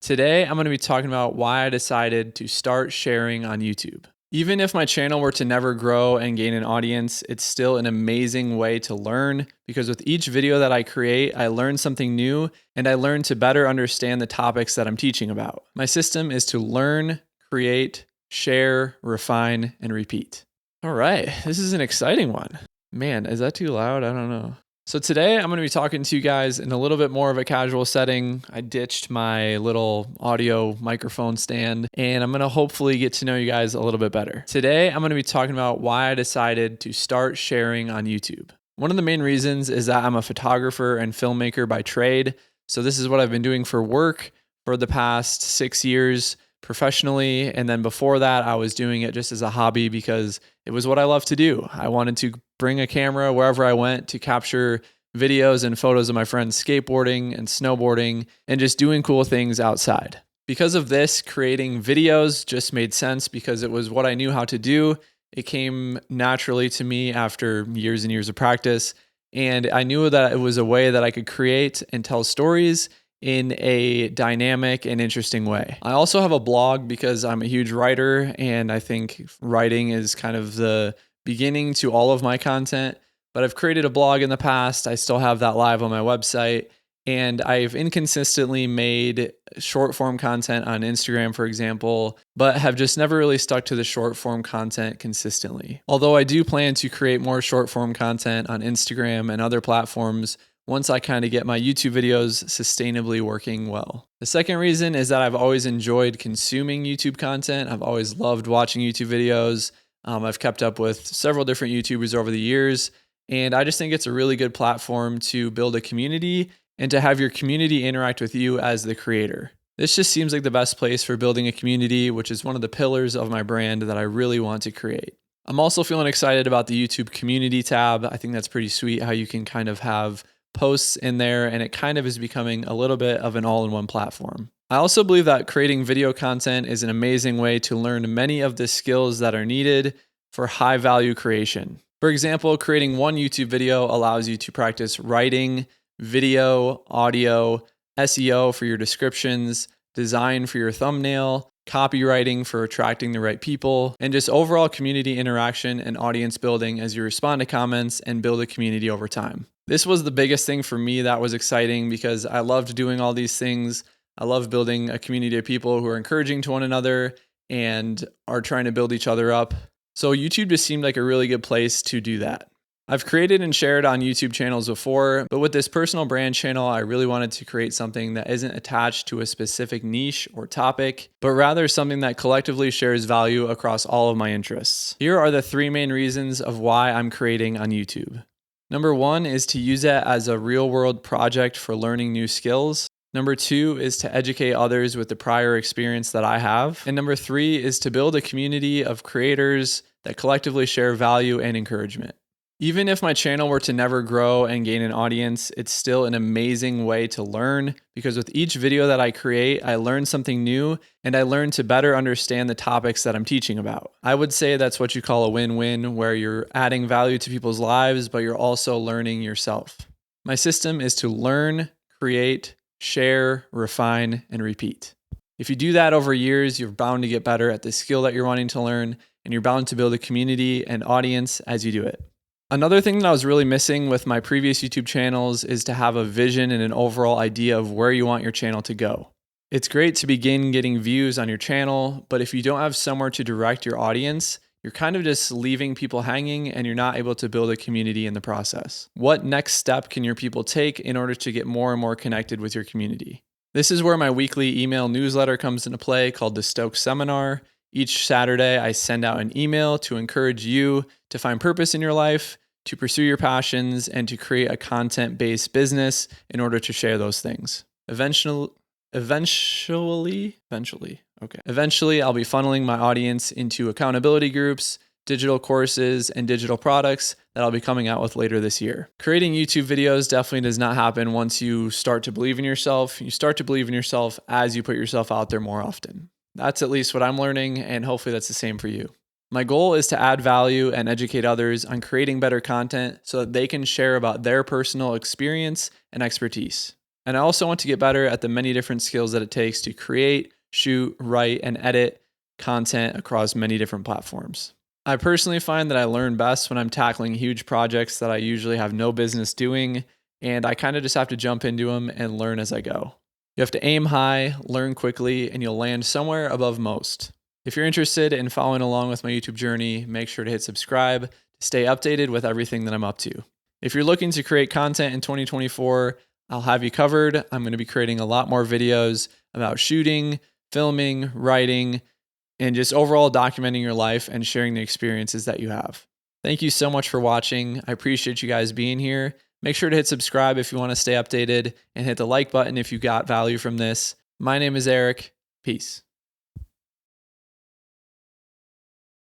Today, I'm going to be talking about why I decided to start sharing on YouTube. Even if my channel were to never grow and gain an audience, it's still an amazing way to learn because with each video that I create, I learn something new and I learn to better understand the topics that I'm teaching about. My system is to learn, create, share, refine, and repeat. All right, this is an exciting one. Man, is that too loud? I don't know. So today I'm going to be talking to you guys in a little bit more of a casual setting. I ditched my little audio microphone stand and I'm going to hopefully get to know you guys a little bit better. Today I'm going to be talking about why I decided to start sharing on YouTube. One of the main reasons is that I'm a photographer and filmmaker by trade. So this is what I've been doing for work for the past 6 years professionally. And then before that, I was doing it just as a hobby because it was what I love to do. I wanted to bring a camera wherever I went to capture videos and photos of my friends skateboarding and snowboarding and just doing cool things outside. Because of this, creating videos just made sense because it was what I knew how to do. It came naturally to me after years and years of practice. And I knew that it was a way that I could create and tell stories in a dynamic and interesting way. I also have a blog because I'm a huge writer and I think writing is kind of the beginning to all of my content, but I've created a blog in the past. I still have that live on my website and I've inconsistently made short form content on Instagram, for example, but have just never really stuck to the short form content consistently. Although I do plan to create more short form content on Instagram and other platforms once I kind of get my YouTube videos sustainably working well. The second reason is that I've always enjoyed consuming YouTube content. I've always loved watching YouTube videos. I've kept up with several different YouTubers over the years, and I just think it's a really good platform to build a community and to have your community interact with you as the creator. This just seems like the best place for building a community, which is one of the pillars of my brand that I really want to create. I'm also feeling excited about the YouTube community tab. I think that's pretty sweet how you can kind of have posts in there and it kind of is becoming a little bit of an all-in-one platform. I also believe that creating video content is an amazing way to learn many of the skills that are needed for high value creation. For example, creating one YouTube video allows you to practice writing, video, audio, SEO for your descriptions, design for your thumbnail, copywriting for attracting the right people, and just overall community interaction and audience building as you respond to comments and build a community over time. This was the biggest thing for me that was exciting because I loved doing all these things. I love building a community of people who are encouraging to one another and are trying to build each other up. So YouTube just seemed like a really good place to do that. I've created and shared on YouTube channels before, but with this personal brand channel, I really wanted to create something that isn't attached to a specific niche or topic, but rather something that collectively shares value across all of my interests. Here are the 3 main reasons of why I'm creating on YouTube. Number 1 is to use it as a real-world project for learning new skills. Number 2 is to educate others with the prior experience that I have. And number 3 is to build a community of creators that collectively share value and encouragement. Even if my channel were to never grow and gain an audience, it's still an amazing way to learn because with each video that I create, I learn something new and I learn to better understand the topics that I'm teaching about. I would say that's what you call a win-win, where you're adding value to people's lives, but you're also learning yourself. My system is to learn, create, share, refine, and repeat. If you do that over years, you're bound to get better at the skill that you're wanting to learn, and you're bound to build a community and audience as you do it. Another thing that I was really missing with my previous YouTube channels is to have a vision and an overall idea of where you want your channel to go. It's great to begin getting views on your channel, but if you don't have somewhere to direct your audience, you're kind of just leaving people hanging and you're not able to build a community in the process. What next step can your people take in order to get more and more connected with your community? This is where my weekly email newsletter comes into play called the Stoke Seminar. Each Saturday, I send out an email to encourage you to find purpose in your life, to pursue your passions, and to create a content-based business in order to share those things. Eventually, I'll be funneling my audience into accountability groups, digital courses, and digital products that I'll be coming out with later this year. Creating YouTube videos definitely does not happen once you start to believe in yourself. You start to believe in yourself as you put yourself out there more often. That's at least what I'm learning, and hopefully that's the same for you. My goal is to add value and educate others on creating better content so that they can share about their personal experience and expertise. And I also want to get better at the many different skills that it takes to create, shoot, write, and edit content across many different platforms. I personally find that I learn best when I'm tackling huge projects that I usually have no business doing, and I kind of just have to jump into them and learn as I go. You have to aim high, learn quickly, and you'll land somewhere above most. If you're interested in following along with my YouTube journey, make sure to hit subscribe to stay updated with everything that I'm up to. If you're looking to create content in 2024, I'll have you covered. I'm going to be creating a lot more videos about shooting, filming, writing, and just overall documenting your life and sharing the experiences that you have. Thank you so much for watching. I appreciate you guys being here. Make sure to hit subscribe if you want to stay updated and hit the like button if you got value from this. My name is Eric. Peace.